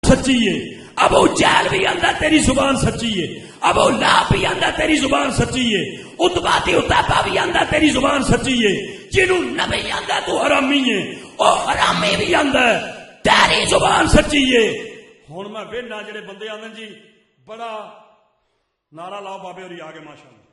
سچی ہے، ابو جہل بھی آندا تیری زبان سچی ہے، ابو لہب بھی آندا تیری زبان سچی ہے، عتبہ تے عتیبہ بھی آندا تیری زبان سچی ہے، جنوں نبی آندا تو حرامی ہے، او حرامی بھی آندا تیری زبان سچی ہے۔ ہن میں وینا جڑے بندے آندے جی بڑا نعرہ لاؤ بابے ہوری آ گئے ماشاءاللہ۔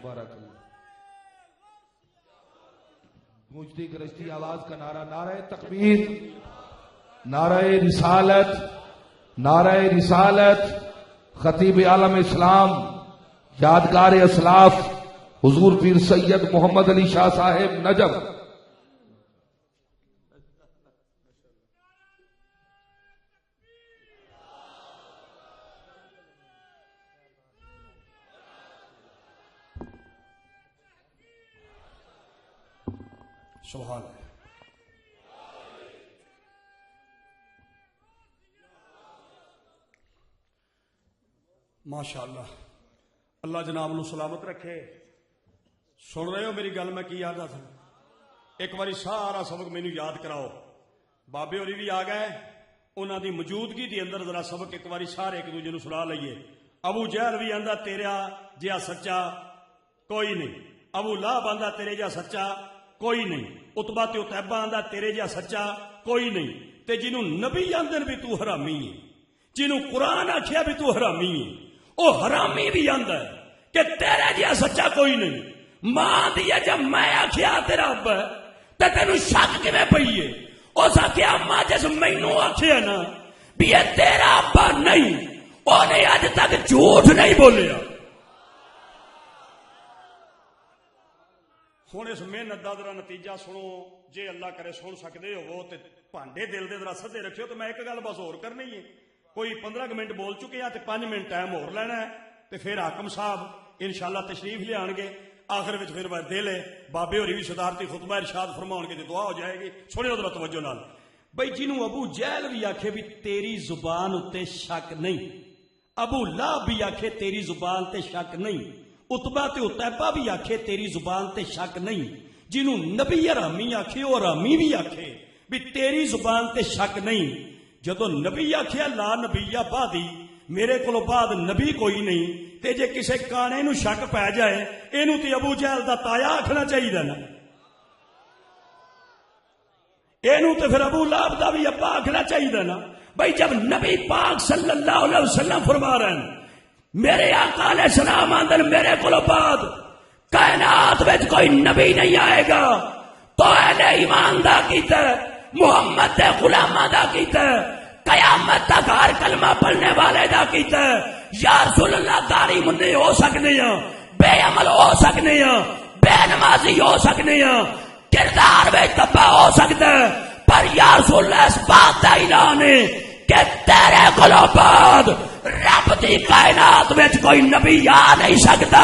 بارک اللہ۔ گونجتی گرجتی آواز کا نعرہ، نعرہ تکبیر، نعرہ رسالت، نعرہ رسالت، خطیب عالم اسلام، یادگار اسلاف حضور پیر سید محمد علی شاہ صاحب نجف۔ سبحان اللہ۔ ماشاءاللہ، اللہ جناب نو سلامت رکھے۔ سن رہے ہو میری گل میں کی آدھا تھا؟ ایک باری سارا سبق مینو یاد کراؤ۔ بابے ہوری بھی آ گئے، انہوں دی موجودگی دی اندر ذرا سبق ایک باری سارے ایک دوجے نو سنا لئیے۔ ابو جہل بھی آندا تیرا جہا سچا کوئی نہیں، ابو لہب آندا تیرے جہا سچا کوئی نہیں، عتبہ تے عتیبہ آندا تیرے جہا سچا کوئی نہیں، تے جنوں نبی آندن بھی تو حرامی ہے، جنوں قرآن آکھیا بھی تو حرامی ہے، او حرامی بھی آندا ہے کہ تیرے جہا سچا کوئی نہیں۔ ماں دیا جب میں آکھیا تیرا ابا تے تینوں شک کیویں پئی ہے؟ اس آکھیا ماں جس مینوں آکھیا نا بھی یہ تیرا ابا نہیں، اونے اج تک جھوٹ نہیں بولیا۔ ہوں اس محنت کا ذرا نتیجہ سنو، جے اللہ کرے سن سکتے ہو تو بھانڈے دل دے ذرا سدے رکھو۔ تو میں ایک گل بس اور کرنی ہے، کوئی 15 منٹ بول چکے ہیں تو 5 منٹ ٹائم اور لینا ہے، تو پھر حاکم صاحب انشاءاللہ تشریف لے آن گے۔ آخر میں پھر دل ہے بابے ہوری بھی صدارتی خطبہ ارشاد فرماؤ گے تو دعا ہو جائے گی۔ سنو ذرا توجہ نال، بھائی جنوں ابو جہل بھی آکھے بھی تیری زبان تے شک نہیں، ابو لہب بھی آکھے تیری زبان تے شک نہیں، عتبہ تے عتیبہ بھی آکھے تیری زبان تے شک نہیں، جنوں نبی حرامی آکھے وہ حرامی بھی آکھے بھی تیری زبان تے شک نہیں۔ جدو نبی آکھیا لا نبی بعدی، میرے کو بعد نبی کوئی نہیں، تے جے کسے کانے نو شک پی جائے اینو تے ابو جہل دا تایا آکھنا چاہیے نا، اینو تے پھر ابو لہب دا بھی ابا آکھنا چاہیے نا۔ بھائی جب نبی پاک صلی اللہ علیہ وسلم فرما رہے ہیں میرے آقا علیہ السلام آندن میرے کو بعد کائنات میں کوئی نبی نہیں آئے گا، تو اہل ایمان دا کیتا محمد دے غلامہ دا کیتا قیامت تک ہر کلمہ پڑھنے والے دا کیتا یا رسول اللہ داری منی ہو سکنے ہیں، بے عمل ہو سکنے ہیں، بے نمازی ہو سکنے ہیں، کردار میں تباہ ہو سکتا ہے، پر یا رسول اللہ اس بات دا اعلان ہے کہ تیرے کولوں بعد رب دی کائنات میں کوئی نبی آ نہیں سکتا،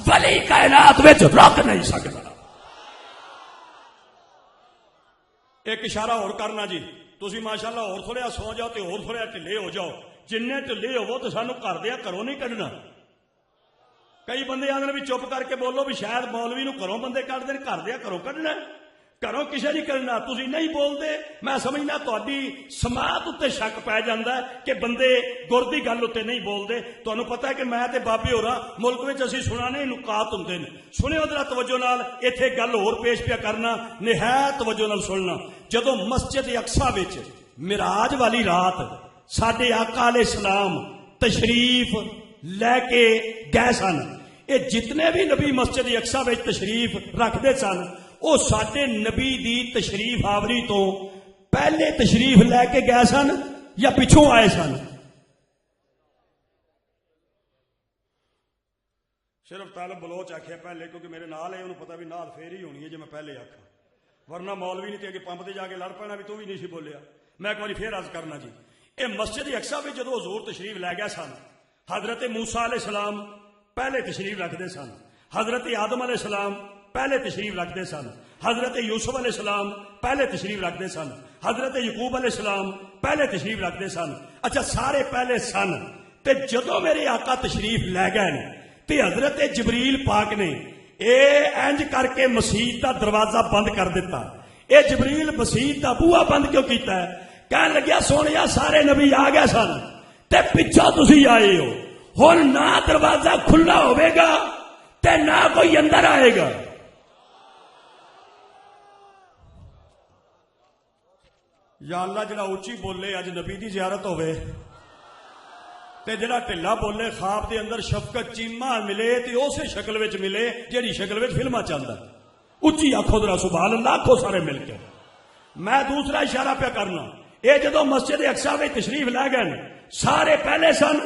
ولی کائنات میں رک نہیں سکتا۔ ایک اشارہ اور کرنا جی، تسی ماشاءاللہ اور تھوڑا سو جاؤ تے اور تھوڑا ٹھلے ہو جاؤ، جننے ٹھلے ہو تو سانو گھر دیا گھروں نہیں کڈنا۔ کئی بندے آدھے بھی چپ کر کے بولو بھی شاید مولوی نو گھروں بندے کڈ دین، گھر دیا گھروں کڈنا، گھروں کسے نہیں کرنا۔ تسی نہیں بولتے، میں سمجھنا تہاڈی سماعت اتے شک پی جاندا ہے کہ بندے گر دی گل اتے نہیں بولتے۔ تانوں پتہ ہے کہ میں تے بابے ہوراں ملک وچ اسی سنانے نکات ہوندے نے، سنیو ذرا توجہ نال، ایتھے گل اور پیش پیا کرنا، نہایت توجہ نال سننا۔ جدوں مسجد اقصی وچ معراج والی رات ساڈے آقا علیہ السلام تشریف لے کے گئے سن، اے جتنے بھی نبی مسجد اقصی وچ تشریف رکھدے سن او ساڈے نبی دی تشریف آوری تو پہلے تشریف لے کے گئے سن یا پچھوں آئے سن؟ صرف طالب بلوچ آکھیا پہلے، کیونکہ میرے نال ہے، انہوں پتہ بھی نال پھیر ہی ہونی ہے جی میں پہلے آکھا، ورنہ مولوی نہیں تے اگے پمپ تے جا کے لڑ پینا بھی تو بھی نہیں سی بولیا۔ میں ایک بار پھر عرض کرنا جی، اے مسجد اقصی وچ جدوں حضور تشریف لے گئے سن، حضرت موسیٰ علیہ السلام پہلے تشریف رکھدے سن، حضرت آدم علیہ السلام پہلے تشریف رکھتے سن، حضرت یوسف علیہ السلام پہلے تشریف رکھتے سن، حضرت یعقوب علیہ السلام پہلے تشریف رکھتے سن۔ اچھا سارے پہلے سن تے جدوں میرے آقا تشریف لے گئے تے حضرت جبریل پاک نے اے انج کر کے مسیت دا دروازہ بند کر دیتا. اے جبریل مسیت دا بوہا بند کیوں کیتا ہے؟ کہنے لگیا سونیا سارے نبی آ گئے سن تے پچھوں تسی آئے ہو، ہن نہ دروازہ کھلا ہوے گا تے نہ کوئی اندر آئے گا. یا اللہ جڑا اچھی بولے اج نبی دی زیارت ہوے تے جڑا ٹھلا بولے خواب دے اندر شفقت چیما ملے تے اسے شکل وچ ملے جیڑی شکل وچ فلماں چلدا. اچھی آکھو ذرا سبحان اللہ آکھو سارے مل کے. میں دوسرا اشارہ پہ کرنا، اے جدو مسجد اقصی وچ تشریف لے گئے سارے پہلے سن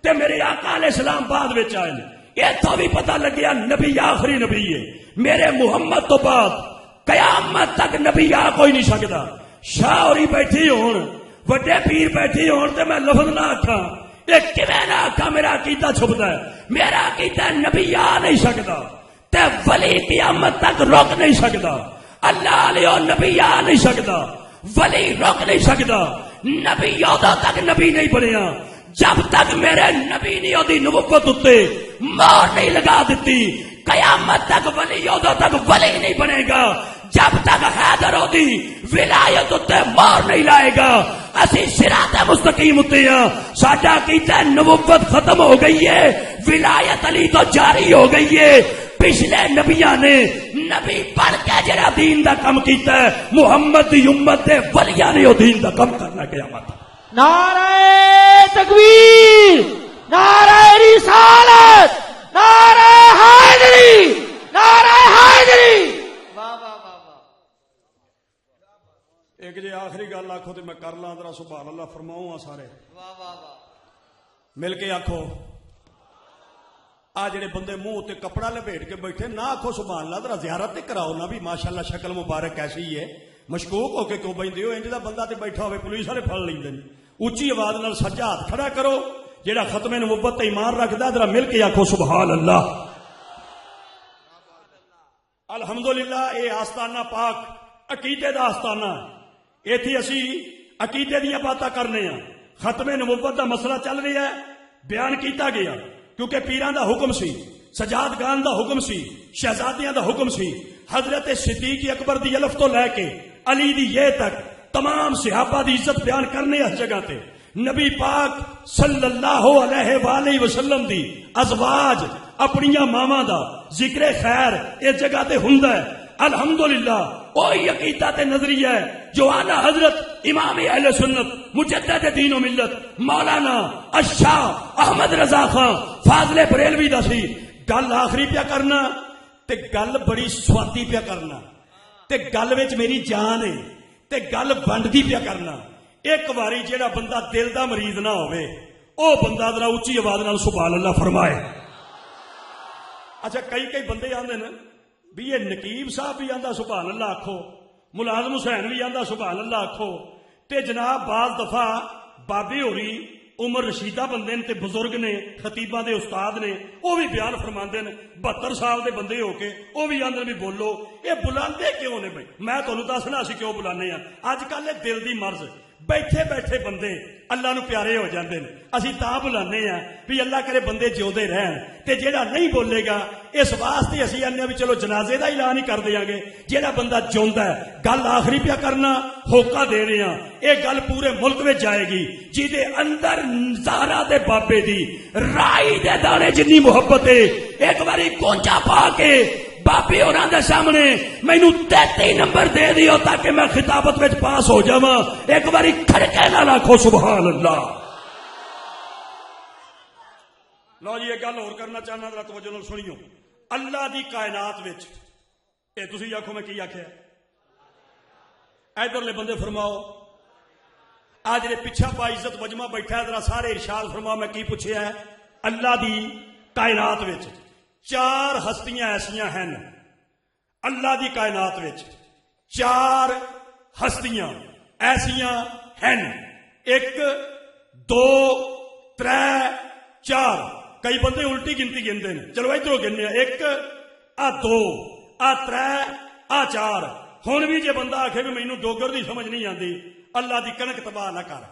تے میرے آقا علیہ السلام بعد وچ آئے. اتوں بھی پتہ لگیا نبی آخری نبی ہے. میرے محمد تو بعد قیامت تک نبی آ کوئی نہیں سکتا. شاہ ہوری بیٹھی ہون، وڈے پیر بیٹھی ہون تے میں لفظ نہ آکھاں، اے کیویں نہ آکھاں میرا عقیدہ چھپدا ہے. میرا عقیدہ نبی آ نہیں سکتا تے ولی قیامت تک روک نہیں سکتا. اللہ علیہ نبی آ نہیں سکتا، ولی روک نہیں سکتا. نبی اودوں تک نبی نہیں بنیا جب تک میرے نبی نے اودی نبوت اتے مہر نہیں لگا دیتی. قیامت تک ولی اودوں تک ولی نہیں بنے گا جب تک حیدر اودی ولایت اتے مہر نہیں لائے گا. اسی صراط مستقیم اتے ہاں. ساڈا کیتا نبوت ختم ہو گئی ہے، ولایت علی تو جاری ہو گئی ہے. پچھلے نبیاں نے نبی بن کے جڑا دین دا کم کیتا ہے، محمد دی امت دے ولیاں نے او دین دا کم کرنا قیامت. نعرہ تکبیر، نعرہ رسالت، نعرہ حیدری، نعرہ حیدری. واہ واہ واہ واہ. ایک جی آخری گل آکھو تے میں کر لاں ذرا سبحان اللہ فرماؤں سارے واہ واہ واہ. مل کے آکھو. آ جڑے بندے منہ تے کپڑا لپیٹ کے بیٹھے نہ آکھو سبحان اللہ، ذرا زیارت تے کراؤ نا بھی ماشاءاللہ شکل مبارک ایسی ہے. مشکوک ہو کے کیوں بیندے ہو؟ انج دا بندہ تے بیٹھا ہوئے پولیس والے پھڑ لیندے نے. اچھی آواز نال سجا ہاتھ کھڑا کرو جڑا ختم نبوت تے ایمان رکھدا، ذرا مل کے آکھو سبحان اللہ. الحمدللہ اے آستانہ پاک عقیدے دا آستانہ. ایتھے اسی عقیدے دیاں باتاں کرنے ہاں. ختم نبوت دا مسئلہ چل رہا ہے، بیان کیتا گیا کیونکہ پیراں دا حکم سی، سجادگان دا حکم سی، شہزادیاں دا حکم سی. حضرت صدیق اکبر دی الف تو لے کے علی دی یہ تک تمام صحابہ دی عزت بیان کرنے اس جگہ تے. نبی پاک صلی اللہ علیہ وآلہ وسلم دی ازواج اپنیاں ماواں دا ذکر خیر اس جگہ تے ہوندا ہے. الحمدللہ وہی عقیدہ تے نظریہ ہے جو اعلی حضرت امام اہل سنت مجدد دین و ملت مولانا الشاہ احمد رضا خان فاضل بریلوی دا سی. گل آخری پیا کرنا تے گل بڑی سوادی پیا کرنا تے گل وچ میری جان ہے تے گل بنڈدی پیا کرنا. ایک واری جیڑا بندہ دل دا مریض نہ ہوئے او بندہ ذرا اچھی آواز نال سبحان اللہ فرمائے. اچھا کئی بندے آندے نا بھی یہ نقیب صاحب بھی آندا سبحان اللہ آکھو، ملازم حسین بھی آندا سبحان اللہ آکھو، تے جناب بعض دفعہ بابے ہوری عمر رشیدہ بندے تے بزرگ نے خطیباں دے استاد نے وہ بھی بیان فرماندے نے. 72 سال دے بندے ہو کے وہ بھی آندے بھی بولو. یہ بلاندے کیوں نے بھائی؟ میں تانوں دسنا اسی کیوں بلانے ہاں. اج کل یہ دل دی مرض بیٹھے بیٹھے بندے اللہ نو پیارے ہو جاندے نے. اسی تاں بلانے ہاں بھی اللہ کرے بندے جیوندے رہن تے جیڑا نہیں بولے گا اس واسطے اسی آنے بھی چلو جنازے دا اعلان ہی کر دیاں گے. جیڑا بندہ جیوندا ہے گل آخری پیا کرنا ہوکا دے رہے ہاں. یہ گل پورے ملک میں جائے گی جیدے اندر زہرا دے بابے دی رائی دے دانے جنی محبت ہے. ایک باری گونجا پا کے بابے ہوراں دے سامنے مینوں 33 نمبر دے دیو تاکہ میں خطابت وچ پاس ہو جاواں. ایک باری کھڑکے نال آکھو سبحان اللہ. لو جی ایک گل اور کرنا چاہنا ذرا توجہ نال سنیو. اللہ دی کائنات وچ اے تسی آکھو میں کی آکھیا؟ ادھرلے بندے فرماؤ. آج جڑے پیچھا پا عزت وجمہ بیٹھا ہے ذرا سارے ارشاد فرماؤ میں کی پوچھیا ہے. اللہ دی کائنات وچ 4 ہستیاں ایسیاں ہیں. اللہ دی کائنات وچ 4 ہستیاں ایسیاں ہیں. 1 2 3 4. کئی بندے الٹی گنتی گنتے ہیں. چلو ادھروں گننے 1 2 3 4. ہن بھی جے بندہ آکھے بھی مینوں ڈوگر دی سمجھ نہیں آندی اللہ دی کنک تباہ نہ کر.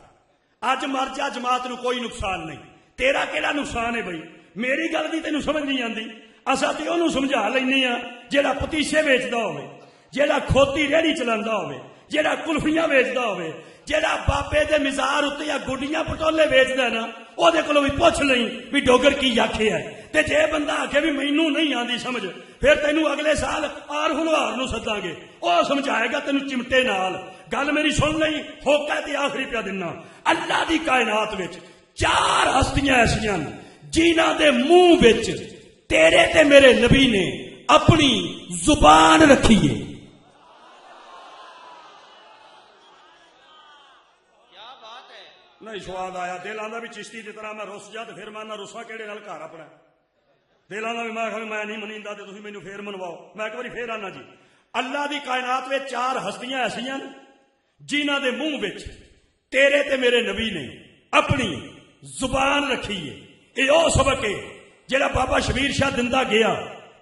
اج مر جا جماعت نو کوئی نقصان نہیں. تیرا کیڑا نقصان ہے بھائی؟ میری گل دی تینوں سمجھ نہیں آندی اساں تے اونوں سمجھا لینے ہاں جیڑا پتیشے ویچدا ہوے جیڑا کھوتی ریڑھی چلاندا ہوے جیڑا کلفیاں ویچدا ہوے جیڑا بابے دے مزار اتنے یا گڈیاں پٹولے ویچدا ہے نا او دے کولوں بھی پوچھ لئی بھی ڈوگر کی آکھے ہے تے جے بندہ آکھے بھی مینوں نہیں آندی سمجھ پھر تینوں اگلے سال آر ہنوار نو سداں گے او سمجھائے گا تینوں چمٹے نال گل میری سن لئی ہوکا تے آخری پیا دینا اللہ دی کائنات وچ 4 ہستیاں ایسیاں جنہاں دے منہ وچ تیرے تے میرے نبی نے اپنی زبان رکھی ہے. کیا بات ہے. نہیں سواد آیا دل آندا بھی چشتی کی طرح میں رس جا تے پھر میں رسا کہڑے نال گھر اپنا دل آندا بھی میں نہیں منیندا تے تسی مینوں پھر منواؤ. میں ایک باری پھر آنا جی اللہ دی کائنات وچ 4 ہستیاں ایسیاں جنہاں دے منہ وچ تیرے تے میرے نبی نے اپنی زبان رکھی ہے. یہ او سبق ہے جڑا بابا شبیر شاہ دندا گیا.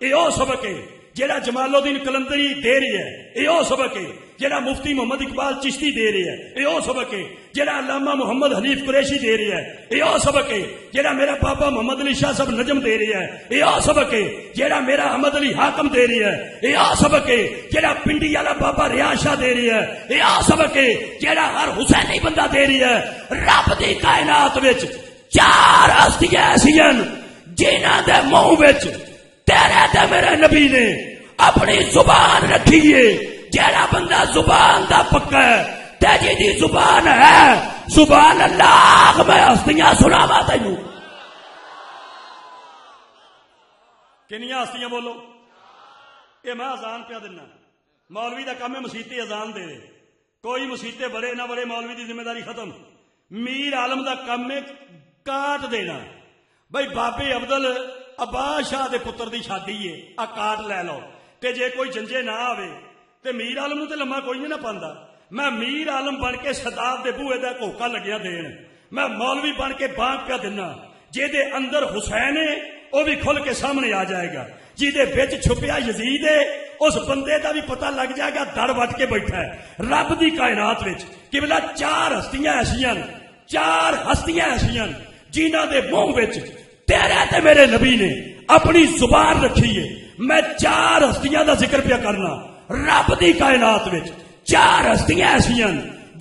یہ او سبق ہے جڑا جمال الدین کلندری دے رہی ہے. یہ او سبق ہے جڑا مفتی محمد اقبال چشتی دے رہی ہے. یہ او سبق ہے جڑا علامہ محمد حنیف قریشی دے رہی ہے. یہ او سبق ہے جڑا میرا بابا محمد علی شاہ صاحب نجم دے رہی ہے. یہ او سبق ہے جڑا میرا احمد علی حاکم دے رہی ہے. یہ او سبق ہے جڑا پنڈی والا بابا ریاض شاہ دے رہی ہے. یہ او سبق ہے جڑا ہر حسینی بندہ دے رہی ہے. رب دی کائنات وچ 4 ہستیاں ایسیاں جنہاں دے منہ وچ تیرے تے میرے نبی نے اپنی زبان رکھی ہے. جیڑا بندہ زبان دا پکا ہے تے جی زبان ہے سبحان اللہ میں ہستیاں سناواں تینوں. کنیاں ہستیاں بولو. یہ میں اذان پیا دینا. مولوی دا کام ہے مسیتے اذان دے. کوئی مسیتے بڑے نہ بڑے مولوی دی ذمہ داری ختم. میر عالم دا کام ہے کاٹ دینا. بھائی بابے افضل عباس شاہ دے پتر دی شادی ہے آ کاٹ لے لو تے جے کوئی جنجے نہ آوے تے میر عالم نو تے لمحہ کوئی نہیں نہ پاندا. میں میر عالم بن کے صداب دے بوئے دا کوکا لگیا دین. میں مولوی بن کے بانگ پیا دینا. جے دے اندر حسین ہے وہ بھی کھل کے سامنے آ جائے گا. جی دے بچ چھپیا یزید ہے اس بندے دا بھی پتہ لگ جائے گا دڑ وٹ کے بیٹھا ہے. رب دی کائنات وچ قبلہ 4 ہستیاں ایسیاں 4 ہستیاں ایسیاں جنہاں دے منہ وچ تیرے تے میرے نبی نے اپنی زبان رکھی ہے. میں 4 ہستیاں دا ذکر پیا کرنا. رب دی کائنات وچ 4 ہستیاں ایسیاں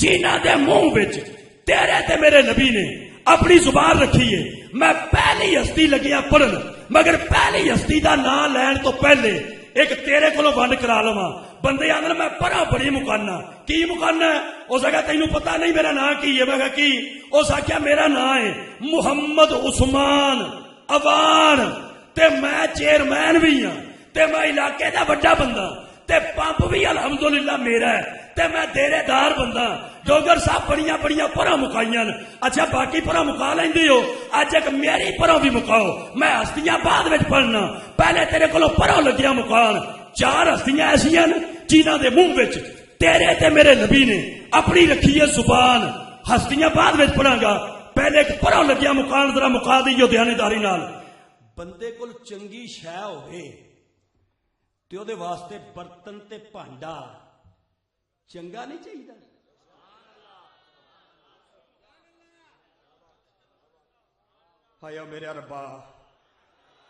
جنہاں دے منہ وچ تیرے تے میرے نبی نے اپنی زبان رکھی ہے. میں پہلی ہستی لگیا پڑھن مگر پہلی ہستی دا نام لین تو پہلے ایک تیرے کولوں ونڈ کرا لواں. بندے آندے میں پڑھا بڑی مکانا. کی مکانا ہے؟ اس آخیا تینوں پتہ نہیں میرا نام کی ہے. میں کہا کی؟ اس آخیا میرا نام ہے محمد عثمان اوان تے میں چیئرمین بھی ہاں تے میں علاقے دا بڑا بندہ تے پمپ بھی الحمدللہ میرا ہے تے میں دیرے دار بندہ. ڈوگر صاحب بڑیاں بڑیاں پرا مکائیاں. اچھا باقی پرا مکا لیندی ہو اج ایک میری پرا بھی مکاؤ. میں ہستیاں بعد وچ پڑھنا پہلے تیرے کولوں پرا لگیا مکان. 4 ہستیاں ایسیاں جنہاں دے منہ وچ تیرے تے میرے نبی نے اپنی رکھی ہے زبان. ہستیاں بعد وچ پڑھاں گا پہلے ایک پرا لگیا مکان ذرا مکا دیو دیانتداری نال. بندے کول چنگی شے ہوے تے او دے واسطے برتن تے بھانڈا چنگا نہیں چاہیے. ہایا میرے ربا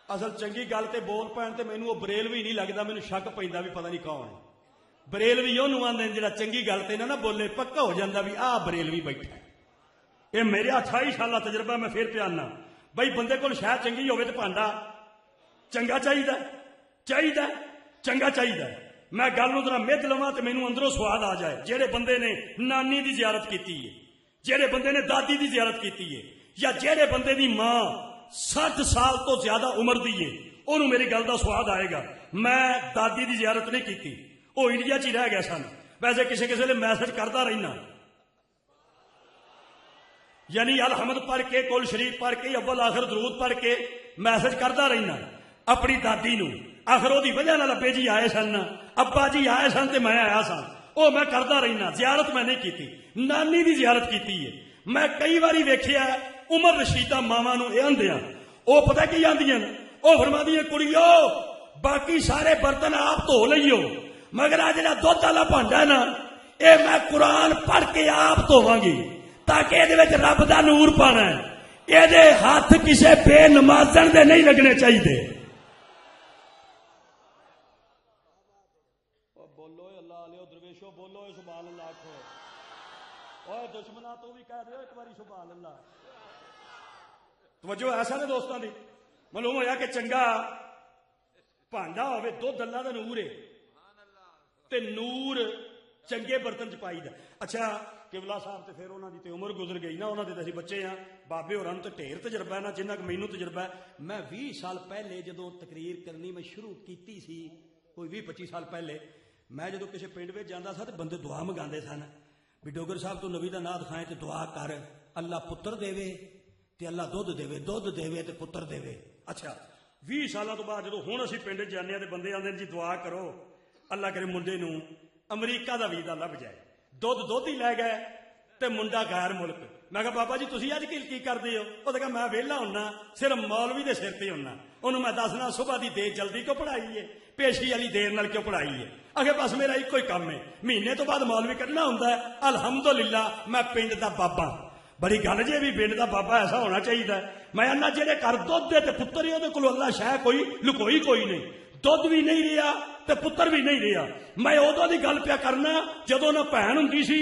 اصل چنگی گل تے بول پین تے مینوں او بریلوی نہیں لگدا. مینوں شک پیندا بھی پتہ نہیں کون ہے. بریلوی اونوں آندے جڑا چنگی گل تے نہ بولے پکا ہو جاندا بھی آ بریلوی بیٹھا ہے. یہ میرے 28 سالہ تجربہ میں پھر پیانا. بھائی بندے کول شاید چنگی ہوے تے بھانڈا چنگا چاہیے چاہیے چنگا چاہیے. میں گل نوں ذرا مدھ لواں تے مینوں اندروں سواد آ جائے. جہے بندے نے نانی دی زیارت کیتی ہے جہے بندے نے دادی دی زیارت کیتی ہے یا جہے بندے دی ماں 60 سال تو زیادہ عمر دی ہے انہوں میری گل دا سواد آئے گا. میں دادی دی زیارت نہیں کیتی. وہ انڈیا چ ہی رہ گئے سن. ویسے کسی کسی نے میسج کرتا رہنا یعنی الحمد پڑھ کے کل شریف پڑھ کے اول آخر درود پڑھ کے میسج کرتا رہنا اپنی دادی نو. آخر وہ وجہ نال ابے جی آئے سن ابا جی آئے سن تے میں آیا سا. وہ میں کرتا رہنا. زیارت میں نہیں کیتی. نانی دی زیارت کیتی ہے. میں کئی باری ویکھیا عمر رشیدہ ماواں نو اے آندیاں او پتہ کی آندیاں او فرماندیاں کڑیو باقی سارے برتن آپ دھو لئیو مگر آ جڑا دودھ والا بھانڈا ہے نا اے میں قرآن پڑھ کے آپ دھوواں گی تاکہ یہ رب دا نور پانا ہے. یہ ہاتھ کسے بے نمازن دے نہیں لگنے چاہیے. بولو اللہ علیہ درویشو بولو سبحان اللہ آخو. اور دشمنا تو بھی کہہ دو ایک باری سبحان اللہ. توجہ ایسا نے دوستوں دی معلوم ہوا کہ چنگا بھانڈا ہوے دودھ اللہ دا نور ہے تے نور چنگے برتن چ پائی دا. اچھا قبلہ صاحب تے پھر انہاں دی تے عمر گزر گئی نا, انہاں دے تے اسی بچے ہاں, بابے ہوراں تے ڈھیر تجربہ ہے نا جنہ کہ مینوں تجربہ ہے. میں 20 سال پہلے جدوں تقریر کرنی میں شروع کیتی سی, کوئی 20-25 سال پہلے, میں جدوں کسی پنڈ وچ جاندا سا تے بندے دعا منگاندے سن بھی ڈوگر صاحب تو نبی دا نام کھائیں تے دعا کر اللہ پتر دے تے اللہ دودھ دے تے پتر دے. اچھا 20 سالوں تو بعد جدوں ہن اسی پنڈ جانے تے بندے آندے جی دعا کرو اللہ کرے منڈے نوں امریکہ دا ویزا لب جائے. دودھ ہی لے گئے تے منڈا غیر ملک. میں کہا بابا جی تسی اج کی کردے ہو؟ وہ کہا میں ویلا ہونا صرف مولوی دے سر تے ہونا. انہوں میں دسنا صبح دی دیر جلدی کیوں پڑھائی ہے, پیشی والی دیر نال کیوں پڑھائی ہے. اگے بس میرا ایک ہی کام ہے, مہینے تو بعد مولوی کڈنا ہوندا ہے. الحمدللہ میں پنڈ دا بابا. بڑی گل جی بھی پنڈ دا بابا ایسا ہونا چاہیے. میں آنا جہے گھر دھد دے تے پتر ہی وہ کول اللہ شہ کوئی لکوئی کوئی نہیں. دھد بھی نہیں رہا تے پتر بھی نہیں رہا. میں ادو دی گل پیا کرنا جدو نہ بھن ہوں سی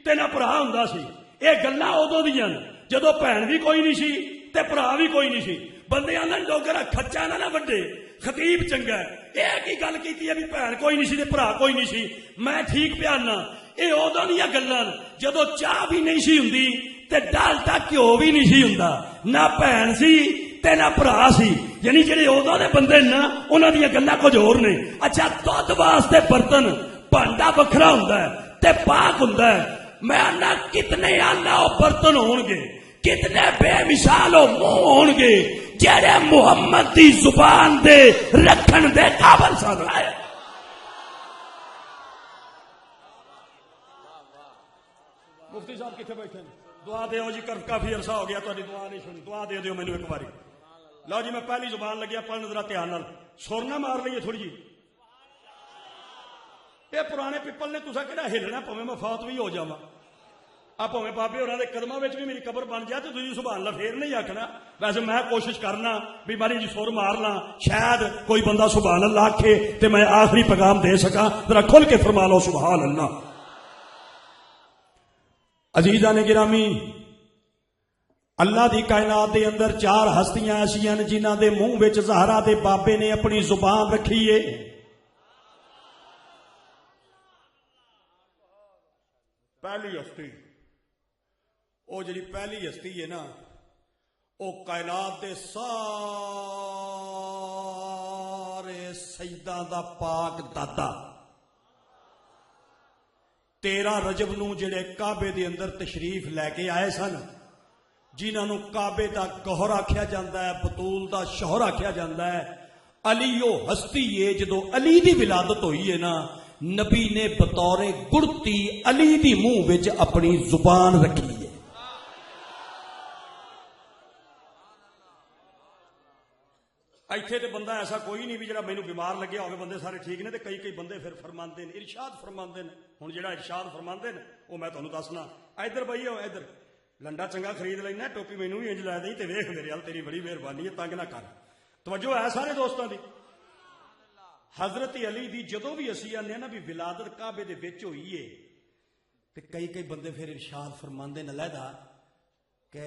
تے نہ برا ہوں سی. یہ گلاں ادو دیاں جدو بھن بھی کوئی نہیں سی تے برا بھی کوئی نہیں سی. بندے آدھے ڈوگر کچا نہ وڈے خطیب چنگا ہے. یہ کی گل کی ہے بھی بھن کوئی نہیں سی تے برا کوئی نہیں سی. میں ٹھیک پیا نا یہ ادو دیا گلاں جدو چاہ بھی نہیں سی ہوندی تے ڈالٹا گھیو بھی نہیں سی ہوندا. نہ بھن سی تے نہ برا سی. یعنی جہے ادو دے بندے نا انہاں دیاں گلاں کچھ ہور نے. اچھا دودھ واسطے برتن بھانڈا وکھرا ہوندا ہے تے پاک ہوندا ہے. میں آنا کتنے آنا برتن ہون گے, کتنے بے مثال منہ ہون گے جڑے محمد دی زبان دے رکھن دے قابل سن. مفتی صاحب کتنے بیٹھے دعا دیو جی, کافی عرصہ ہو گیا تاری دعا نہیں سنی. دعا دے دیو مینوں ایک باری. لو جی میں پہلی زبان لگیا پڑھن ذرا دھیان نال. سر نہ مار لئیے تھوڑی جی. یہ پرانے پیپل نے تسا کہڑا ہلنا پویں میں فوت بھی ہو جاواں آپ پویں بابے ہوراں دے قدماں وچ بھی میری قبر بن جائے تو تسی سبحان اللہ پھر نہیں آکھنا. ویسے میں کوشش کرنا بھی ماری جی سر مار لاں شاید کوئی بندہ سبحان اللہ آکھے تے میں آخری پیغام دے سکاں. ذرا کھل کے فرما لو سبحان اللہ. عزیزاں نے گرامی, اللہ دی کائنات دے اندر 4 ہستیاں ایسیاں جنہاں دے منہ وچ زہرا دے بابے نے اپنی زبان رکھی ہے. پہلی ہستی او جڑی پہلی ہستی ہے نا او کائنات دے سارے سیداں دا پاک دادا 13 رجب نو جڑے کعبے دے اندر تشریف لے کے آئے سن, جنہاں نو کعبے دا گہر آکھیا جاندا ہے, بطول دا شوہر آکھیا جاندا ہے. علی او ہستی ہے جدو علی دی ولادت ہوئی ہے نا, نبی نے بطور گڑتی علی دی منہ وچ اپنی زبان رکھی ہے. ایتھے تے بندہ ایسا کوئی نہیں بھی جڑا مینوں بیمار لگیا ہوگا. بندے سارے ٹھیک نے تے کئی بندے پھر فرماندے نے ارشاد فرماندے نے. ہن جڑا ارشاد فرماندے نے وہ میں تانوں دسنا. ادھر بھائی ہو ادھر لنڈا چنگا خرید لینا, ٹوپی مینوں بھی انج لا دیں تے ویکھ میرے حال تیری بڑی مہربانی ہے, تنگ نہ کر. توجہ ہے سارے دوستاں دی. حضرت علی دی جدوں بھی اسی آنے نا بھی ولادت کعبے دے وچ ہوئی ہے تے کئی بندے پھر ارشاد فرماندے نے علیحدہ کہ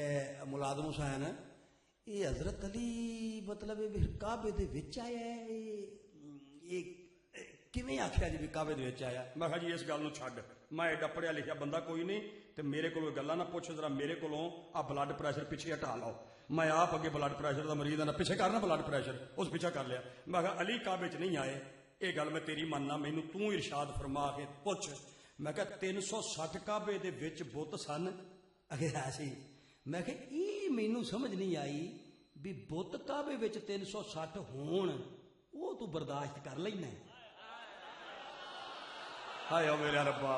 ملازم حسین یہ حضرت علی مطلب کعبے دے وچ آیا ہے, یہ کیویں آکھیا جی کعبے دے وچ آیا. میں کہا جی اس گل نوں چھڈ, میں ایڈا پڑھیا لکھیا بندہ کوئی نہیں تے میرے کولوں گلاں نہ پوچھ. ذرا میرے کولوں آ بلڈ پریشر پیچھے ہٹا لو. میں آپ اگے بلڈ پریشر دا مریض ہے نا پیچھے کرنا بلڈ پریشر اس پیچھے کر لیا. میں کہا علی کعبے چ نہیں آئے, یہ گل میں تیری مننا, مینوں تو ارشاد فرما کے پوچھ. میں کہا 360 کعبے دے وچ بت سن اگے ہے سی. میں کہ یہ مینوں سمجھ نہیں آئی بھی بت کعبے وچ 360 ہون وہ تو برداشت کر لینا. ہائے او میرا ربا,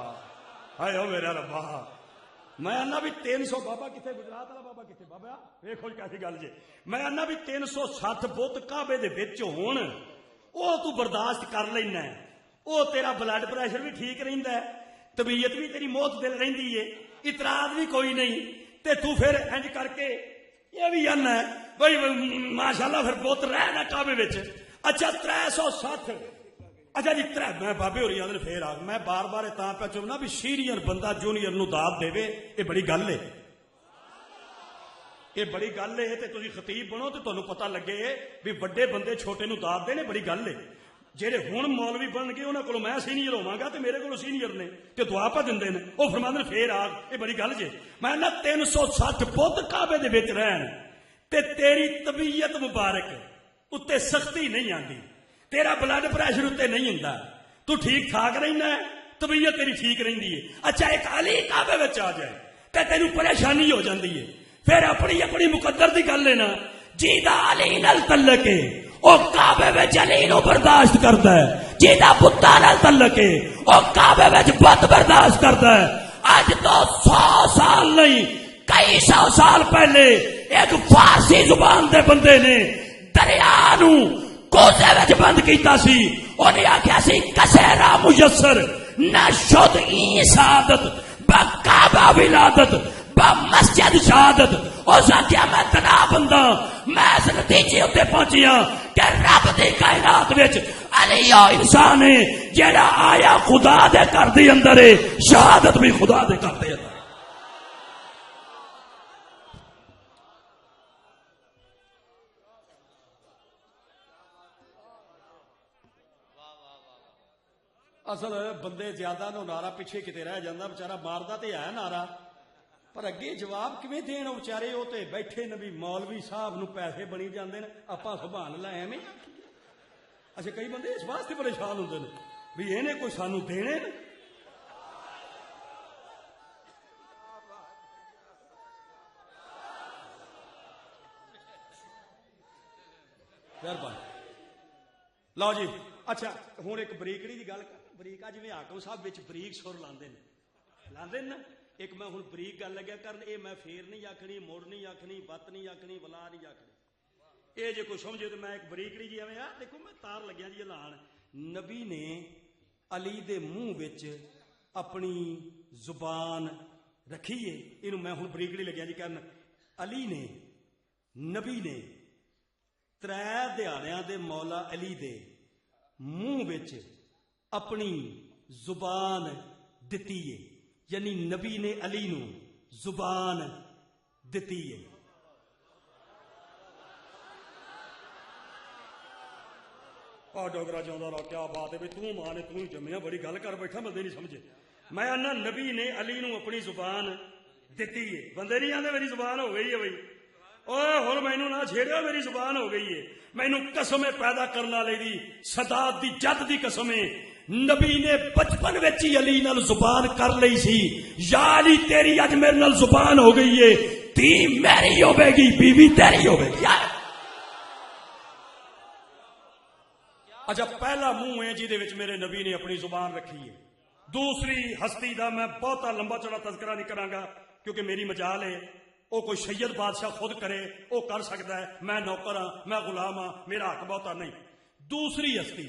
ہائے او میرا ربا. میں آنا بھی 300 بابا کتنے گجرات والا بابا کتنے بابا ویکھو کیسی گل جی. میں آنا بھی 360 بت کعبے دے وچ ہون وہ تو برداشت کر لینا, وہ تیرا بلڈ پریشر بھی ٹھیک رہندا ہے, طبیعت بھی تیری موت دل رہندی ہے, اعتراض بھی کوئی نہیں. تے تو پھر انج کر کے یہ بھی ان ہے بھائی ماشاءاللہ پھر بت رہنا کعبے وچ. اچھا 360 اچھا جی میں بابے ہوری آدھے پھر آ میں بار بار تاں پہ چونا بھی سینئر بندہ جونیئر نو داد دے یہ بڑی گل ہے. یہ بڑی گل ہے تے تسی خطیب بنو تے تانوں پتہ لگے بھی وڈے بندے چھوٹے نو داد دے بڑی گل ہے. جہے ہوں مولوی بن گئے انہوں کو میں سینئر ہوا گا تو میرے کو سینئر نے تے دعا پہ دے وہ فرماندے پھر آگ یہ بڑی گل جے. میں نہ 360 بت کعبے دے وچ رہن تے تیری طبیعت مبارک اتنے سختی نہیں آتی, تیرا بلڈ پریشر اتنے نہیں ہوندا, تو ٹھیک ٹھاک رہنا ہے, طبیعت تیری ٹھیک رہندی ہے. اچھا ایک علی کعبے وچ آ جائے تے تینوں پریشانی ہو جاندی ہے, پھر اپنی اپنی مقدر دی گل ہے نا جیدا علی نال تعلق ہے او کعبے وچ علی نو برداشت کردا ہے, جیدا بتاں نال تعلق ہے او کعبے وچ بت برداشت کردا ہے. اج تو 100 سال نہیں کئی 100 سال پہلے ایک فارسی زبان دے بندے نے دریا نو کوزے وچ بند کیتا سی, انہیں آخیا سی کسیرا میسر نہ شد این سعادت با کعبہ ولادت با مسجد شہادت. اس آخیا میں تنا بندہ میں اس نتیجے اتنے پہنچیا کہ رب دی کائنات وچ علی انسان ہے جہاں آیا خدا دے گھر دے اندر ہے, شہادت بھی خدا دے گھر دے اندر. اصل بندے زیادہ نو نعرہ پیچھے کتے رہ جاندہ, بچارہ ماردا تے ہے نعرہ پر اگے جواب کیویں دین, بچارے وہ تے بیٹھے نبی مولوی صاحب نو پیسے بنی جاندے نے, آپاں سبحان اللہ ایویں. اچھا کئی بندے اس واسطے پریشان ہوندے نے بھی اینے کوئی سانو دینے نے. لو جی اچھا ہوں ایک بریکڑی کی گل کر, بریک آ جی حاکم صاحب بریک سر لاندے نا, ایک میں ہوں بریک گل لگیا کر, اے میں پھیر نہیں آکھنی, مڑ نہیں آکھنی, بت نہیں آکھنی, ولا نہیں آکھنی, اے جے کوئی سمجھے تو میں ایک بریکڑی جی ایویں دیکھو میں تار لگیا جی لان. نبی نے علی دے منہ وچ اپنی زبان رکھی ہے, اینو میں ہوں بریکڑی لگیا جی کرن. علی نے نبی نے 3 دہاڑیاں دے مولا علی دے منہ وچ اپنی زبان دتی ہے, یعنی نبی نے علی نو زبان دتی ہے. ڈوگرا جاؤں رہا کیا بات ہے, تو ماں نے تو جمیا بڑی گل کر بیٹھا, بندے نہیں سمجھے. میں آنا نبی نے علی نو اپنی زبان دتی ہے, بندے نہیں آتے میری زبان ہو گئی ہے بھائی, اوے ہن مینوں نہ چھیڑیا میری زبان ہو گئی ہے. مینوں قسم پیدا کرنا لے دی صدات دی جد دی قسم ہے, نبی نے بچپن وچ ہی علی نال زبان کر لئی سی, یا علی تیری اج میرے نال زبان ہو گئی ہے, تی میری ہوے گی, بیوی تیری ہوے گی. اچھا پہلا منہ ہے جہدے وچ میرے نبی نے اپنی زبان رکھی ہے. دوسری ہستی دا میں بہتا لمبا چوڑا تذکرہ نہیں کراں گا کیونکہ میری مجال ہے, وہ کوئی سید بادشاہ خود کرے وہ کر سکتا ہے, میں نوکر ہاں, میں غلام ہاں, میرا حق بہتا نہیں. دوسری ہستی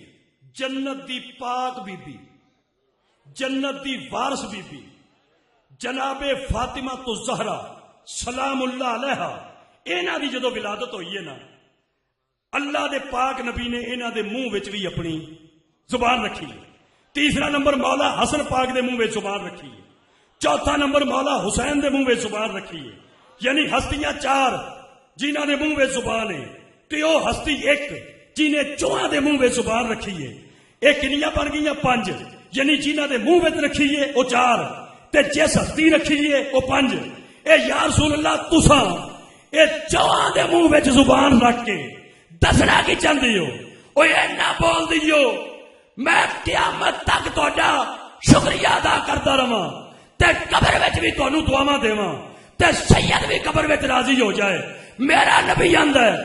جنت دی پاک بی بی, جنت دی وارث بی بی جناب فاطمہ تو زہرا سلام اللہ علیہا, انہاں دی جدو ولادت ہوئی ہے نا, اللہ دے پاک نبی نے انہاں دے منہ وچ بھی اپنی زبان رکھی ہے. تیسرا نمبر مولا حسن پاک دے منہ وچ زبان رکھی ہے. چوتھا نمبر مولا حسین دے منہ وچ زبان رکھی ہے. یعنی ہستیاں 4 جنہاں دے منہ وچ زبان ہے, تے او ہستی ایک جنہیں 4 دے منہ وچ زبان رکھی ہے. اے کنیاں بن گئیاں 5, یعنی جنہاں دے منہ وچ رکھی ہے او 4, تے جس ہستی رکھی ہے او 5. اے یا رسول اللہ تساں اے 4 دے منہ وچ زبان رکھ کے دسنا کی چاہندے ہو, اوے اینا بول دیو میں قیامت تک تہاڈا شکریہ ادا کردا رہواں, تے قبر وچ بھی تانوں دعاواں دیواں, تے سید بھی قبر وچ راضی ہو جائے. میرا نبی آندا ہے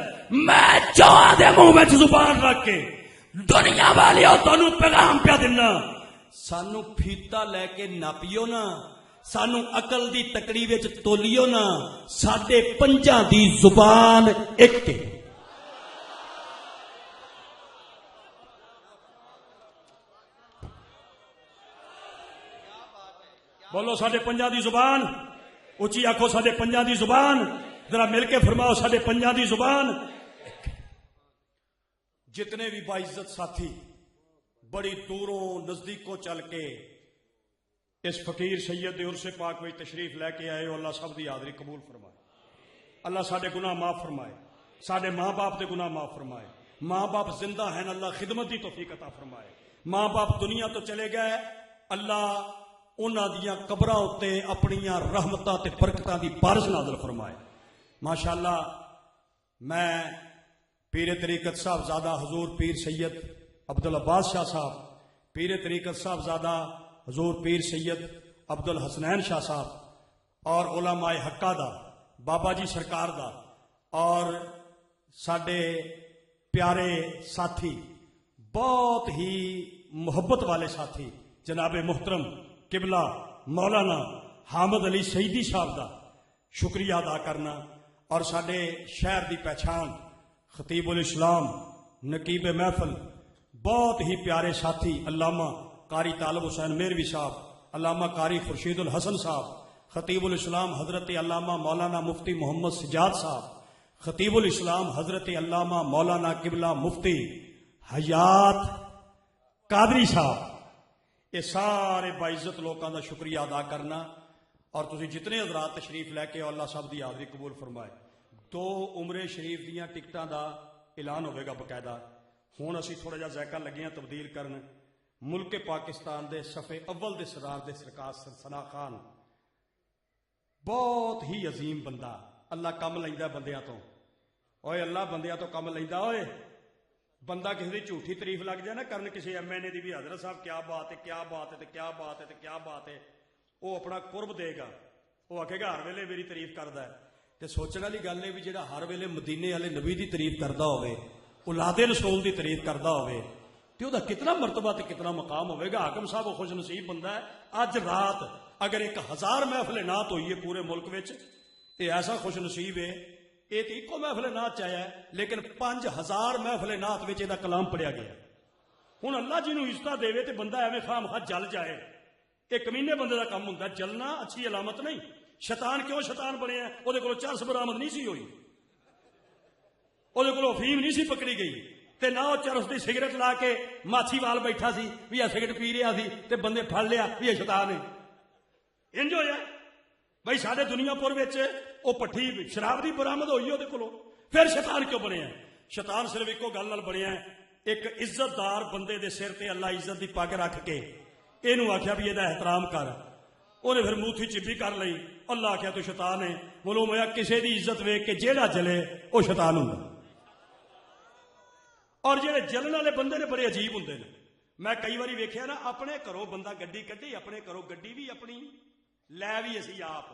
میں 4 دے منہ وچ زبان رکھ کے دنیا والیو تانوں پیغام پیا دینا, سانو پھیتا لے کے ناپیو نا, سانو عقل دی تکڑی وچ تولیو نا, ساڈے 5 دی زبان ایک ہے. بولو ساڈے 5 دی زبان, اچھی آکھو ساڈے 5 دی زبان ذرا مل کے فرماؤ ساڈے پنجاں دی زبان. جتنے بھی باعزت ساتھی بڑی دوروں نزدیکوں چل کے اس فقیر سید دے عرص پاک میں تشریف لے کے آئے ہو، اللہ سب دی حاضری قبول فرمائے. اللہ ساڈے گناہ معاف فرمائے، ساڈے ماں باپ دے گناہ معاف فرمائے. ماں باپ زندہ ہیں، اللہ خدمت دی توفیق عطا فرمائے. ماں باپ دنیا تو چلے گئے، اللہ انہاں دیاں قبراں اتے اپنیاں رحمتاں تے برکتاں دی بارش نازل فرمائے. ماشاءاللہ میں پیر طریقت صاحب زادہ حضور پیر سید عبدالعباس شاہ صاحب، پیر طریقت صاحب زادہ حضور پیر سید عبدالحسنین شاہ صاحب اور علماء حقہ دا، بابا جی سرکار دا اور ساڈے پیارے ساتھی بہت ہی محبت والے ساتھی جناب محترم قبلہ مولانا حامد علی سیدی صاحب دا شکریہ ادا کرنا، اور ساڈے شہر دی پہچان خطیب الاسلام نقیب محفل بہت ہی پیارے ساتھی علامہ قاری طالب حسین میروی صاحب، علامہ قاری خورشید الحسن صاحب، خطیب الاسلام حضرت علامہ مولانا مفتی محمد سجاد صاحب، خطیب الاسلام حضرت علامہ مولانا قبلہ مفتی حیات قادری صاحب. یہ سارے باعزت لوگوں کا شکریہ ادا کرنا، اور تسی جتنے حضرات تشریف لے کے اللہ صاحب دی حاضری قبول فرمائے. 2 عمرے شریف دیاں ٹکٹاں دا اعلان ہوئے گا باقاعدہ. ہوں اسی تھوڑا جا ذائقہ لگے ہیں تبدیل کرن. ملک پاکستان دے صفے اول دے سرار دے سرکار ثنا خان بہت ہی عظیم بندہ، اللہ کم لیندا بندیاں تو. اوئے اللہ بندیاں تو کم لیندا. اوئے بندہ کسی دی جھوٹی تعریف لگ جائے نا کرن کسی ایم این اے دی بھی، حضرت صاحب کیا بات ہے کیا بات ہے کیا بات ہے کیا بات ہے، وہ اپنا قرب دے گا، وہ آکھے گا ہر ویلے میری تعریف کردا ہے. تے سوچنے والی گل ہے بھی جہاں ہر ویلے مدینے والے نبی دی تعریف کردا ہوئے، اولاد رسول دی تعریف کردا ہوئے، تے وہ کتنا مرتبہ تے کتنا مقام ہوئے گا. حاکم صاحب وہ خوش نصیب بندہ ہے. اج رات اگر 1000 محفل نعت ہوئی ہے پورے ملک وچ، یہ ایسا خوش نصیب ہے. یہ تو ایکو محفل نعت چاہیا ہے لیکن 5000 محفل نعت وچ یہ کلام پڑھیا گیا. ہوں اللہ جنوں عزت دے تے بندہ ایویں خام خواہ جل جائے. یہ کمینے بندے کا کام ہوتا ہے. جلنا اچھی علامت نہیں. شیطان کیوں شیطان بنیا؟ وہ چرس برامد نہیں سی ہوئی، وہ افیم نہیں سی پکڑی گئی، تے نہ وہ چرس کی سگرٹ لا کے ماچھی وال بیٹھا سی بھی یہ سگرٹ پی رہا سی تے بندے پھڑ لیا بھی یہ شیطان ہے. انج ہویا بھائی سارے دنیا پور وہ پٹھی شراب کی برامد ہوئی وہ پھر شیطان کیوں بنیا؟ شیطان صرف ایک گل نال بنیا ہے، ایک عزت دار بندے دے سر تے اللہ عزت دی پگ رکھ کے یہ آخیا بھی یہ احترام کر. انہیں پھر موتھی چپی کر لی. اللہ آخیا تو شیطان ہے. معلوم ہوا کسی دی عزت ویک کے جیڑا جلے وہ شیطان ہوں. اور جہے جلن والے بندے نے بڑے عجیب ہوں. میں کئی بار ویکھیا نا اپنے گھروں بندہ گڈی کڈی، اپنے گھروں گڈی بھی اپنی لے بھی اسی آپ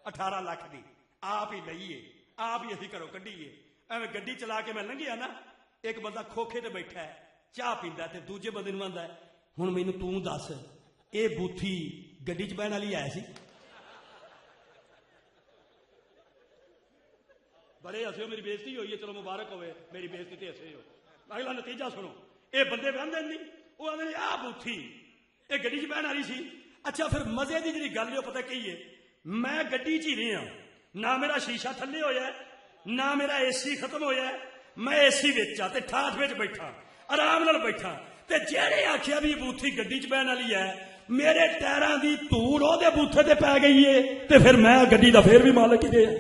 18 لاکھ دی آپ ہی لئیے، آپ ہی اسی گھروں کڈیے. ایویں گڈی چلا کے میں لنگیا نا، ایک بندہ کھوکھے تے بیٹھا ہے چاہ پیندا تے دوجے بندے نوں آندا ہے ہن مینوں توں دس اے بوتھی گڈی چ بہن والی ہے سی؟ بڑے ہسے میری بےزتی ہوئی ہے، چلو مبارک ہوئے میری بےزتی تے ہسے ہو. اگلا نتیجہ سنو، اے بندے بہن نہیں، وہ آدھے آ بوتھی اے گڈی چ بہن والی سی. اچھا پھر مزے کی جی گل پتہ کی ہے، میں گڈی چ ہی نہیں ہوں، نہ میرا شیشہ تھلے ہویا ہے نہ میرا اے سی ختم ہویا ہے. میں اے سی وچ تے ٹھاٹھ وچ بیٹھا آرام نال بیٹھا تے جہے آخیا بھی بوتھی گڈی چ بہن والی ہے میرے ٹائراں دی دھوڑ وہ بوتھے تے پی گئی ہے تے پھر میں گڈی دا پھر بھی مالک ہی رہا.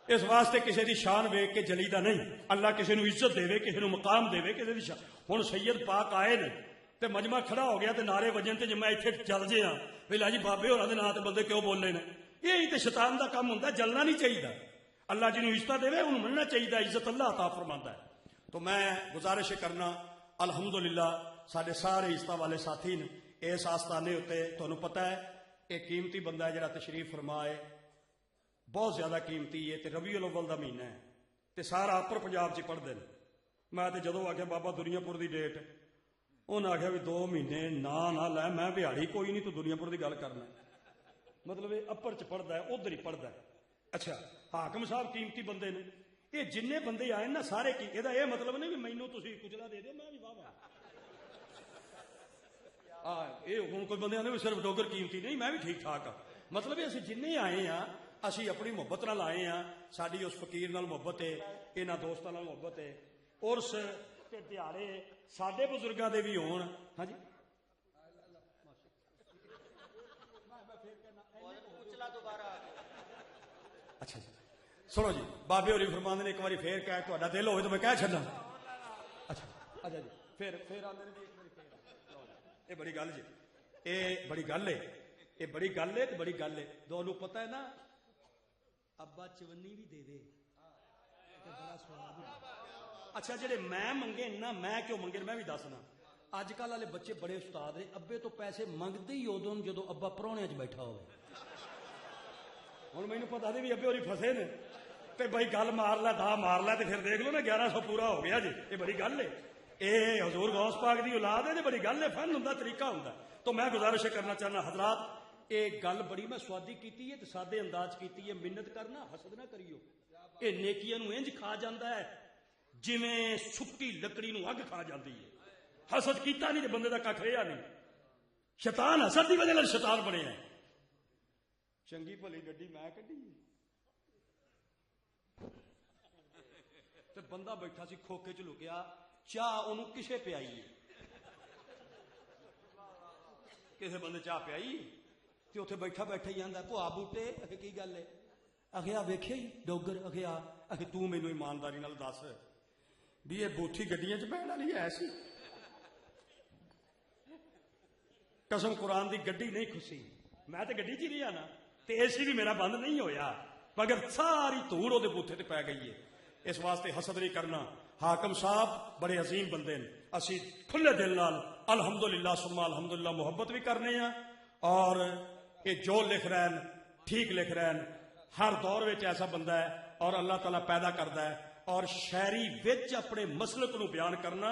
اس واسطے کسی دی شان ویک کے جلی دا نہیں. اللہ کسی نو عزت دے کسی نو مقام دے کسی دی شان. ہن سید پاک آئے نے تے مجمع کھڑا ہو گیا تے نعرے وجن تے میں ایتھے چل جے ہاں بھی لا جی بابے ہوراں دے نام تے بندے کیوں بولنے نے. یہی تے شیطان دا کام ہوندا، جلنا نہیں چاہیے. اللہ جنوں عزت دے انہوں مننا چاہیے، عزت اللہ عطا فرماندا ہے. تو میں گزارش کرنا الحمدللہ سارے سارے عزت والے ساتھی نے اس آستانے اتنے تمہیں پتہ ہے ایک قیمتی بندہ ہے جڑا تشریف فرمائے، بہت زیادہ قیمتی ہے. تے ربیع الاول دا مہینہ ہے تے سارا اپر پنجاب چ پڑھتے ہیں. میں تے جدوں آخیا بابا دنیا پور دی ڈیٹ، انہیں آخیا بھی 2 مہینے نہ لے. میں بہاڑی کوئی نہیں تو دنیا پور دی گل کرنا، مطلب یہ اپر چ پڑھتا ہے ادھر ہی پڑھتا ہے. اچھا حاکم صاحب قیمتی بندے نے. یہ جن بندے آئے نا سارے کی یہ مطلب نہیں بھی مینوں تسی کچلا دے دے میں بھی واہ یہ ہوں کوئی بندے آنے بھی صرف ڈوگر قیمتی نہیں، میں بھی ٹھیک ٹھاک ہاں. مطلب اسی جن آئے ہاں ਅਸੀਂ ਆਪਣੀ ਮੁਹੱਬਤ ਨਾਲ ਆਏ ਆ, ਸਾਡੀ ਉਸ ਫਕੀਰ ਨਾਲ ਮੁਹੱਬਤ ਹੈ, ਇਹਨਾਂ ਦੋਸਤਾਂ ਨਾਲ ਮੁਹੱਬਤ ਹੈ। ਉਰਸ ਤੇ ਦਿਹਾੜੇ ਸਾਡੇ ਬਜ਼ੁਰਗਾਂ ਦੇ ਵੀ ਹੋਣ। ਹਾਂਜੀ ਪੁੱਛਲਾ ਦੁਬਾਰਾ ਅੱਛਾ ਜੀ, ਸੁਣੋ ਜੀ, ਬਾਬੇ ਹੋਰੀ ਫਰਮਾਉਂਦੇ ਨੇ ਇੱਕ ਵਾਰੀ ਫੇਰ ਕਹਿ, ਤੁਹਾਡਾ ਦਿਲ ਹੋਵੇ ਤਾਂ ਮੈਂ ਕਹਿ ਛੱਡਾਂ। ਅੱਛਾ ਅੱਛਾ ਜੀ, ਫੇਰ ਆਉਂਦੇ ਨੇ ਜੀ ਇੱਕ ਵਾਰੀ ਫੇਰ। ਇਹ ਬੜੀ ਗੱਲ ਜੀ, ਇਹ ਬੜੀ ਗੱਲ ਹੈ, ਇਹ ਬੜੀ ਗੱਲ ਹੈ, ਬੜੀ ਗੱਲ ਹੈ। ਤੁਹਾਨੂੰ ਪਤਾ ਹੈ ਨਾ, ਅੱਬਾ ਚਵੰਨੀ ਵੀ ਦੇ ਦੇ ਤੇ ਬੜਾ ਸਵਾਦ। ਅੱਛਾ ਜਿਹੜੇ ਮੈਂ ਮੰਗੇ ਨਾ, ਮੈਂ ਕਿਉਂ ਮੰਗੇ ਮੈਂ ਵੀ ਦੱਸਣਾ। ਅੱਜ ਕੱਲ੍ਹ ਵਾਲੇ ਬੱਚੇ ਬੜੇ ਉਸਤਾਦ ਨੇ, ਅੱਬੇ ਤੋਂ ਪੈਸੇ ਮੰਗਦੇ ਹੀ ਉਦੋਂ ਜਦੋਂ ਅੱਬਾ ਪ੍ਰਾਹੁਣਿਆਂ 'ਚ ਬੈਠਾ ਹੋਵੇ। ਹੁਣ ਮੈਨੂੰ ਪਤਾ ਨਹੀਂ ਵੀ ਅੱਬੇ ਹੋਰੀ ਫਸੇ ਨੇ ਤੇ ਬਈ ਗੱਲ ਮਾਰ ਲੈ, ਦਾ ਮਾਰ ਲੈ, ਤੇ ਫਿਰ ਦੇਖ ਲਓ ਨਾ 1100 ਪੂਰਾ ਹੋ ਗਿਆ ਜੀ। ਇਹ ਬੜੀ ਗੱਲ ਹੈ, ਇਹ ਹਜ਼ੂਰ ਗੌਸ ਪਾਕ ਦੀ ਔਲਾਦ ਹੈ, ਤੇ ਬੜੀ ਗੱਲ ਹੈ, ਫਨ ਹੁੰਦਾ, ਤਰੀਕਾ ਹੁੰਦਾ। ਤਾਂ ਮੈਂ ਗੁਜ਼ਾਰਿਸ਼ ਕਰਨਾ ਚਾਹੁੰਦਾ ਹਜ਼ਰਾਤ, ਇਹ ਗੱਲ ਬੜੀ ਮੈਂ ਸਵਾਦੀ ਕੀਤੀ ਹੈ ਤੇ ਸਾਦੇ ਅੰਦਾਜ਼ ਕੀਤੀ ਹੈ। ਮਿੰਨਤ ਕਰਨਾ, ਹਸਦ ਨਾ ਕਰਿਓ। ਇਹ ਨੇਕੀਆਂ ਨੂੰ ਇੰਜ ਖਾ ਜਾਂਦਾ ਹੈ ਜਿਵੇਂ ਸੁੱਕੀ ਲੱਕੜੀ ਨੂੰ ਅੱਗ ਖਾ ਜਾਂਦੀ ਹੈ। ਹਸਦ ਕੀਤਾ ਨਹੀਂ ਤੇ ਬੰਦੇ ਦਾ ਕੱਖ ਰਿਹਾ ਨਹੀਂ। ਸ਼ੈਤਾਨ ਹਸਦ ਦੀ ਵਜ੍ਹਾ ਨਾਲ ਸ਼ੈਤਾਨ ਬਣਿਆ। ਚੰਗੀ ਭਲੀ ਗੱਡੀ ਮੈਂ ਕੱਢੀ ਤੇ ਬੰਦਾ ਬੈਠਾ ਸੀ ਖੋਕੇ 'ਚ ਲੁਕਿਆ, ਚਾਹ ਉਹਨੂੰ ਕਿਸੇ ਪਿਆਈ ਹੈ, ਕਿਸੇ ਬੰਦੇ ਚਾਹ ਪਿਆਈ ਤੇ ਉੱਥੇ ਬੈਠਾ ਬੈਠਾ ਹੀ ਆਂਦਾ, ਭੁਆ ਬੂਟੇ ਅਖੇ ਕੀ ਗੱਲ ਹੈ? ਅਖਿਆ ਵੇਖਿਆ ਹੀ ਡੋਗਰ। ਅਖਿਆ ਅਖੇ ਤੂੰ ਮੈਨੂੰ ਇਮਾਨਦਾਰੀ ਨਾਲ ਦੱਸ ਵੀ ਇਹ ਬੂਥੀ ਗੱਡੀਆਂ 'ਚ ਬਹਿਣ ਵਾਲੀ ਹੈ ਸੀ? ਕਸਮ ਕੁਰਾਨ ਦੀ ਗੱਡੀ ਨਹੀਂ ਖੁੱਸੀ, ਮੈਂ ਤੇ ਗੱਡੀ 'ਚ ਹੀ ਰਿਹਾ ਨਾ, ਤੇ ਏਸੀ ਵੀ ਮੇਰਾ ਬੰਦ ਨਹੀਂ ਹੋਇਆ, ਮਗਰ ਸਾਰੀ ਧੂੜ ਉਹਦੇ ਬੂਥੇ ਤੇ ਪੈ ਗਈ ਹੈ। ਇਸ ਵਾਸਤੇ ਹਸਦ ਨਹੀਂ ਕਰਨਾ। ਹਾਕਮ ਸਾਹਿਬ ਬੜੇ ਅਜ਼ੀਮ ਬੰਦੇ ਨੇ, ਅਸੀਂ ਖੁੱਲੇ ਦਿਲ ਨਾਲ ਅਲਹਮਦੁਲਿਲਾ ਸੁਮਾ ਅਲਹਮਦੁਲਿਲਾ ਮੁਹੱਬਤ ਵੀ ਕਰਨੇ ਆ। ਔਰ ਇਹ ਜੋ ਲਿਖ ਰਹੇ ਨੇ ਠੀਕ ਲਿਖ ਰਹੇ ਨੇ। ਹਰ ਦੌਰ ਵਿੱਚ ਐਸਾ ਬੰਦਾ ਹੈ ਔਰ ਅੱਲਾਹ ਤਾਲਾ ਪੈਦਾ ਕਰਦਾ ਹੈ। ਔਰ ਸ਼ਾਇਰੀ ਵਿੱਚ ਆਪਣੇ ਮਸਲਕ ਨੂੰ ਬਿਆਨ ਕਰਨਾ,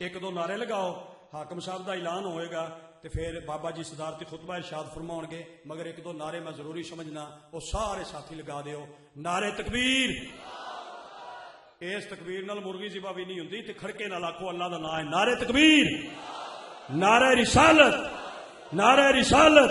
ਇੱਕ ਦੋ ਨਾਰੇ ਲਗਾਓ, ਹਾਕਮ ਸਾਹਿਬ ਦਾ ਐਲਾਨ ਹੋਏਗਾ ਤੇ ਫਿਰ ਬਾਬਾ ਜੀ ਸਦਾਰਤੀ ਖੁਤਬਾ ਇਰਸ਼ਾਦ ਫਰਮਾਉਣਗੇ, ਮਗਰ ਇੱਕ ਦੋ ਨਾਰੇ ਮੈਂ ਜ਼ਰੂਰੀ ਸਮਝਣਾ, ਉਹ ਸਾਰੇ ਸਾਥੀ ਲਗਾ ਦਿਓ। ਨਾਰੇ ਤਕਬੀਰ। ਇਸ ਤਕਬੀਰ ਨਾਲ ਮੁਰਗੀ ਜ਼ਿਬਾ ਵੀ ਨਹੀਂ ਹੁੰਦੀ, ਤੇ ਖੜਕੇ ਨਾਲ ਆਖੋ ਅੱਲਾਹ ਦਾ ਨਾਮ ਹੈ। ਨਾਰੇ ਤਕਬੀਰ, ਨਾਰੇ ਰਿਸਾਲਤ, ਨਾਰੇ ਰਿਸਾਲਤ,